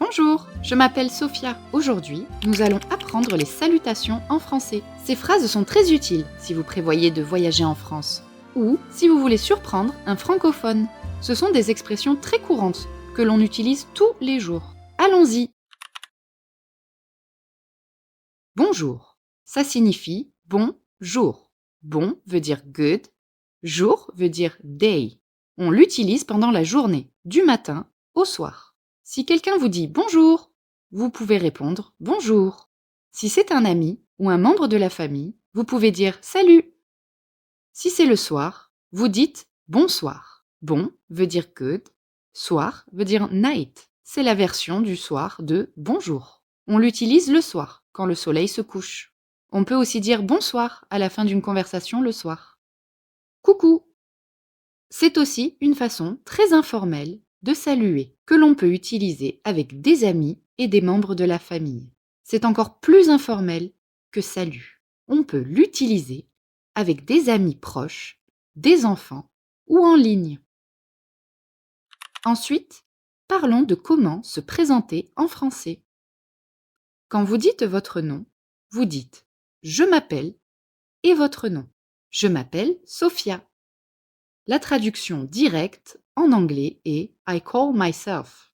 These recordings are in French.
Bonjour, je m'appelle Sophia. Aujourd'hui, nous allons apprendre les salutations en français. Ces phrases sont très utiles si vous prévoyez de voyager en France ou si vous voulez surprendre un francophone. Ce sont des expressions très courantes que l'on utilise tous les jours. Allons-y. Bonjour, ça signifie bonjour. Bon veut dire good, jour veut dire day. On l'utilise pendant la journée, du matin au soir. Si quelqu'un vous dit bonjour, vous pouvez répondre bonjour. Si c'est un ami ou un membre de la famille, vous pouvez dire salut. Si c'est le soir, vous dites bonsoir. Bon veut dire good, soir veut dire night. C'est la version du soir de bonjour. On l'utilise le soir, quand le soleil se couche. On peut aussi dire bonsoir à la fin d'une conversation le soir. Coucou! C'est aussi une façon très informelle de saluer que l'on peut utiliser avec des amis et des membres de la famille. C'est encore plus informel que salut. On peut l'utiliser avec des amis proches, des enfants ou en ligne. Ensuite, parlons de comment se présenter en français. Quand vous dites votre nom, vous dites « Je m'appelle » et votre nom. Je m'appelle Sophia. La traduction directe en anglais est « I call myself ».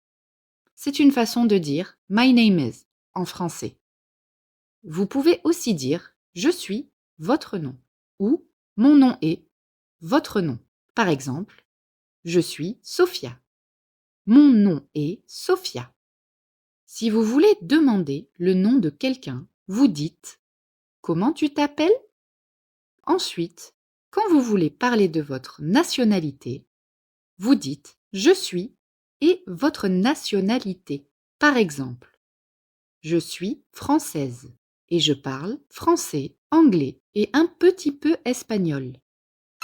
C'est une façon de dire « My name is » en français. Vous pouvez aussi dire « Je suis votre nom » ou « Mon nom est votre nom ». Par exemple, « Je suis Sophia ». Mon nom est Sophia. Si vous voulez demander le nom de quelqu'un, vous dites « Comment tu t'appelles ?» Ensuite, quand vous voulez parler de votre nationalité, vous dites « Je suis » et votre nationalité. Par exemple, « Je suis française et je parle français, anglais et un petit peu espagnol ».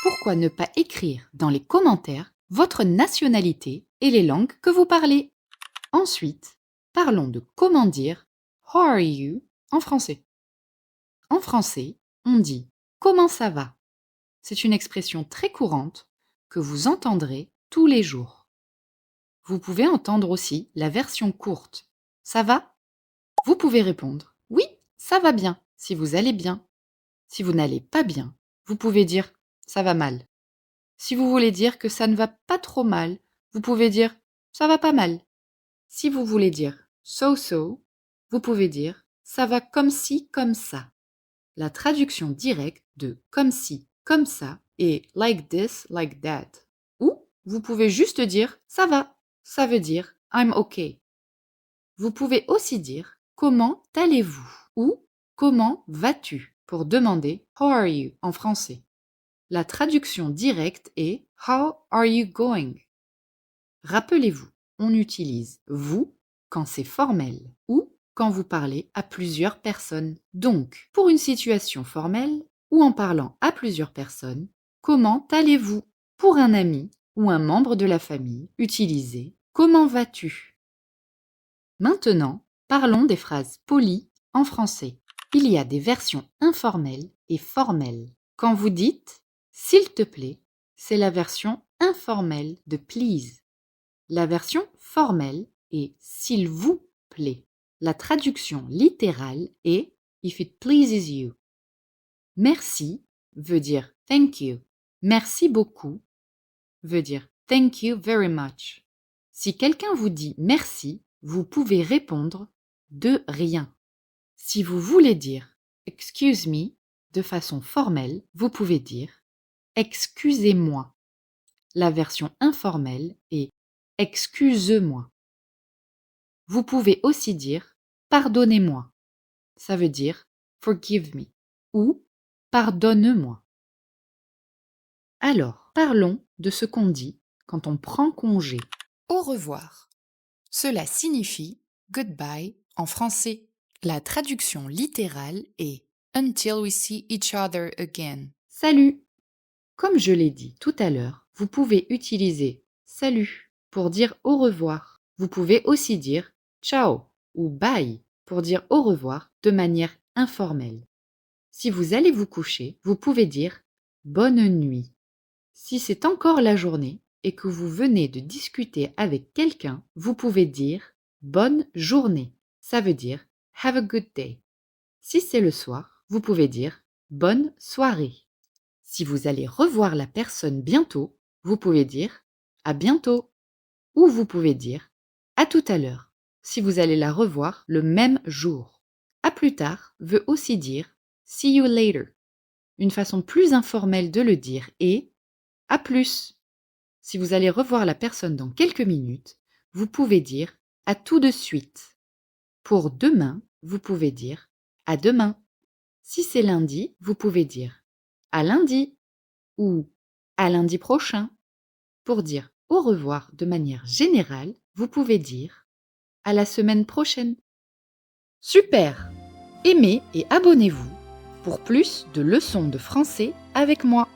Pourquoi ne pas écrire dans les commentaires votre nationalité et les langues que vous parlez? Ensuite, parlons de comment dire « How are you » en français. En français, on dit « Comment ça va ?» C'est une expression très courante que vous entendrez tous les jours. Vous pouvez entendre aussi la version courte. Ça va? Vous pouvez répondre « Oui, ça va bien » si vous allez bien. Si vous n'allez pas bien, vous pouvez dire « ça va mal ». Si vous voulez dire que ça ne va pas trop mal, vous pouvez dire « ça va pas mal ». Si vous voulez dire « so-so », vous pouvez dire « ça va comme ci, comme ça ». La traduction directe de « comme ci, comme ça » est « like this, like that ». Ou vous pouvez juste dire « ça va ». Ça veut dire « I'm okay ». Vous pouvez aussi dire « comment allez-vous » ou « comment vas-tu » pour demander « how are you » en français. La traduction directe est « how are you going ». Rappelez-vous, on utilise « vous » quand c'est formel ou quand vous parlez à plusieurs personnes. Donc, pour une situation formelle ou en parlant à plusieurs personnes, comment allez-vous? Pour un ami ou un membre de la famille, utilisez « comment vas-tu ?» Maintenant, parlons des phrases polies en français. Il y a des versions informelles et formelles. Quand vous dites « s'il te plaît », c'est la version informelle de « please ». La version formelle est « s'il vous plaît ». La traduction littérale est « if it pleases you ». Merci veut dire « thank you ». Merci beaucoup veut dire « thank you very much ». Si quelqu'un vous dit « merci », vous pouvez répondre « de rien ». Si vous voulez dire « excuse me » de façon formelle, vous pouvez dire « excusez-moi ». La version informelle est « excuse-moi ». Vous pouvez aussi dire « pardonnez-moi ». Ça veut dire « forgive me » ou « pardonne-moi ». Alors, parlons de ce qu'on dit quand on prend congé. Au revoir. Cela signifie goodbye en français. La traduction littérale est until we see each other again. Salut! Comme je l'ai dit tout à l'heure, vous pouvez utiliser salut pour dire au revoir. Vous pouvez aussi dire ciao ou bye pour dire au revoir de manière informelle. Si vous allez vous coucher, vous pouvez dire bonne nuit. Si c'est encore la journée et que vous venez de discuter avec quelqu'un, vous pouvez dire bonne journée. Ça veut dire have a good day. Si c'est le soir, vous pouvez dire bonne soirée. Si vous allez revoir la personne bientôt, vous pouvez dire à bientôt. Ou vous pouvez dire à tout à l'heure, si vous allez la revoir le même jour. À plus tard veut aussi dire see you later. Une façon plus informelle de le dire est à plus. Si vous allez revoir la personne dans quelques minutes, vous pouvez dire à tout de suite. Pour demain, vous pouvez dire à demain. Si c'est lundi, vous pouvez dire à lundi ou à lundi prochain. Pour dire au revoir de manière générale, vous pouvez dire à la semaine prochaine. Super! Aimez et abonnez-vous pour plus de leçons de français avec moi.